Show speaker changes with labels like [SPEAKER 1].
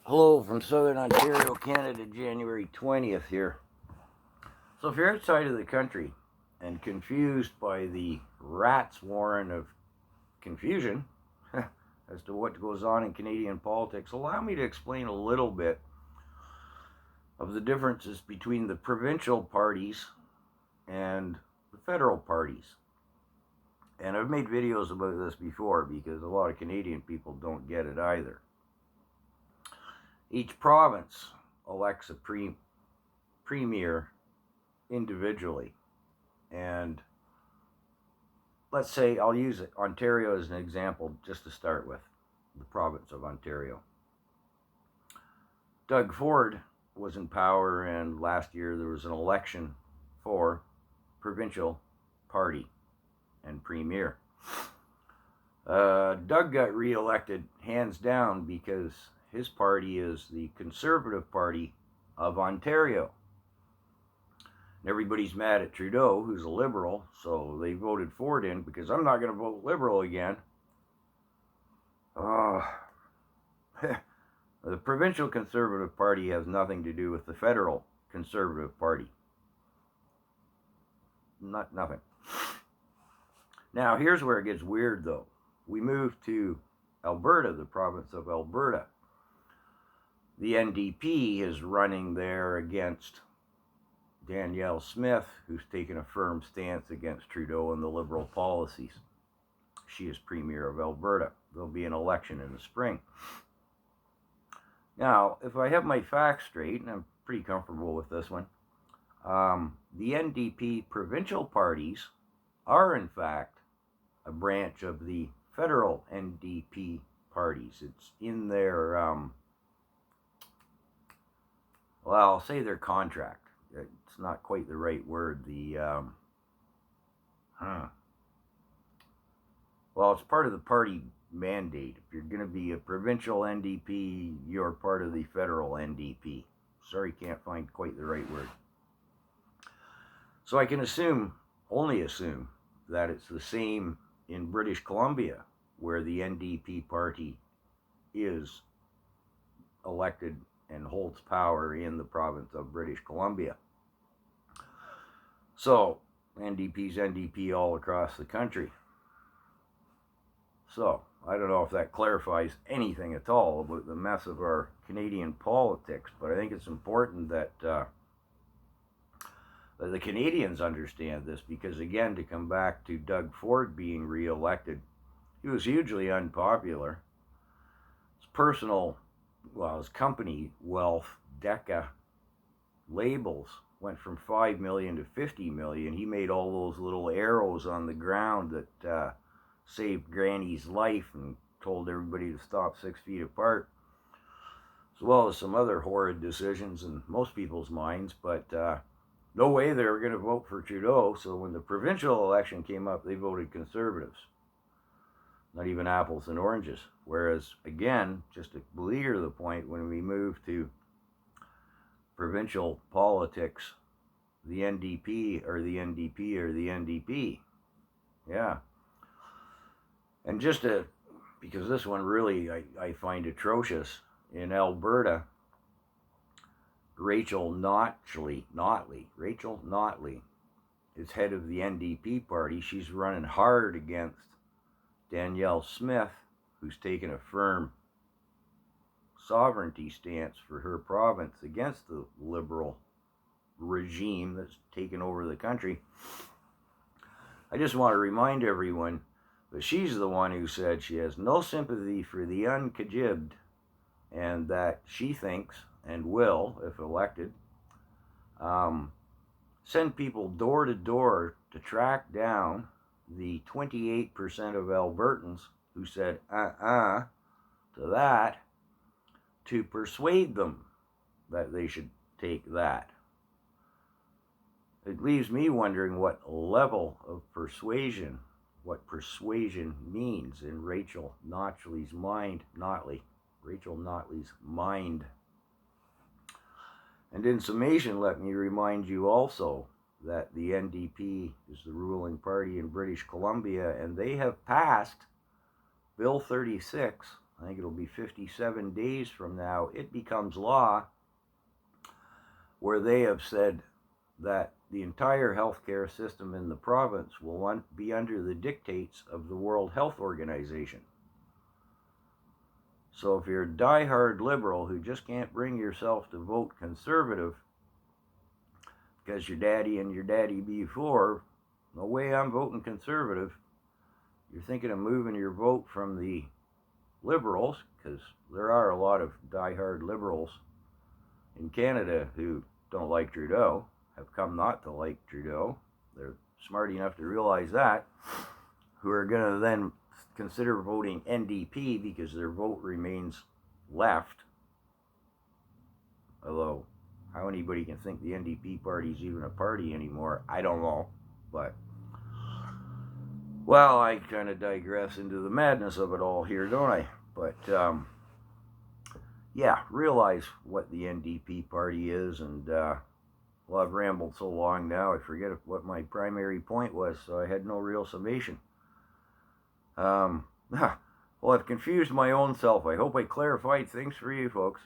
[SPEAKER 1] Hello from Southern Ontario, Canada, January 20th here. So if you're outside of the country and confused by the rat's warren of confusion as to what goes on in Canadian politics, allow me to explain a little bit of the differences between the provincial parties and the federal parties. And I've made videos about this before because a lot of Canadian people don't get it either. Each province elects a premier individually, and let's say I'll use Ontario as an example just to start with, the province of Ontario. Doug Ford was in power, and last year there was an election for provincial party and premier. Doug got re-elected hands down because his party is the Conservative Party of Ontario. And everybody's mad at Trudeau, who's a Liberal, so they voted Ford in because I'm not going to vote Liberal again. The Provincial Conservative Party has nothing to do with the Federal Conservative Party. Nothing. Now, here's where it gets weird, though. We move to Alberta, the province of Alberta. The NDP is running there against Danielle Smith, who's taken a firm stance against Trudeau and the Liberal policies. She is Premier of Alberta. There'll be an election in the spring. Now, if I have my facts straight, and I'm pretty comfortable with this one, the NDP provincial parties are, in fact, a branch of the federal NDP parties. It's in their well, I'll say their contract. It's not quite the right word. Well, it's part of the party mandate. If you're going to be a provincial NDP, you're part of the federal NDP. Sorry, can't find quite the right word. So I can only assume, that it's the same in British Columbia, where the NDP party is elected and holds power in the province of British Columbia. So, NDP's NDP all across the country. So, I don't know if that clarifies anything at all about the mess of our Canadian politics, but I think it's important that the Canadians understand this, because, again, to come back to Doug Ford being re-elected, he was hugely unpopular. His company wealth, Deca labels, went from 5 million to 50 million. He made all those little arrows on the ground that saved Granny's life and told everybody to stop 6 feet apart, as well as some other horrid decisions in most people's minds. But no way they were going to vote for Trudeau, so when the provincial election came up, they voted Conservatives. Not even apples and oranges. Whereas, again, just to beleaguer the point, when we move to provincial politics, the NDP are the NDP are the NDP. Yeah. And because this one really I find atrocious, in Alberta, Rachel Notley is head of the NDP party. She's running hard against Danielle Smith, who's taken a firm sovereignty stance for her province against the Liberal regime that's taken over the country. I just want to remind everyone that she's the one who said she has no sympathy for the uncajibbed, and that she thinks, and will, if elected, send people door to door to track down the 28% of Albertans who said to that, to persuade them that they should take that. It leaves me wondering what level of persuasion, what persuasion means in Rachel Notley's mind. And in summation, let me remind you also that the NDP is the ruling party in British Columbia, and they have passed Bill 36, I think it'll be 57 days from now, it becomes law, where they have said that the entire healthcare system in the province will be under the dictates of the World Health Organization. So if you're a diehard liberal who just can't bring yourself to vote conservative because your daddy and your daddy before, no way I'm voting conservative. You're thinking of moving your vote from the liberals, because there are a lot of diehard liberals in Canada who don't like Trudeau, have come not to like Trudeau. They're smart enough to realize that, who are going to then consider voting NDP because their vote remains left. Although, how anybody can think the NDP party is even a party anymore, I don't know. But, well, I kind of digress into the madness of it all here, don't I? But, yeah, realize what the NDP party is, and, well, I've rambled so long now, I forget what my primary point was, so I had no real summation. Well, I've confused my own self. I hope I clarified things for you folks.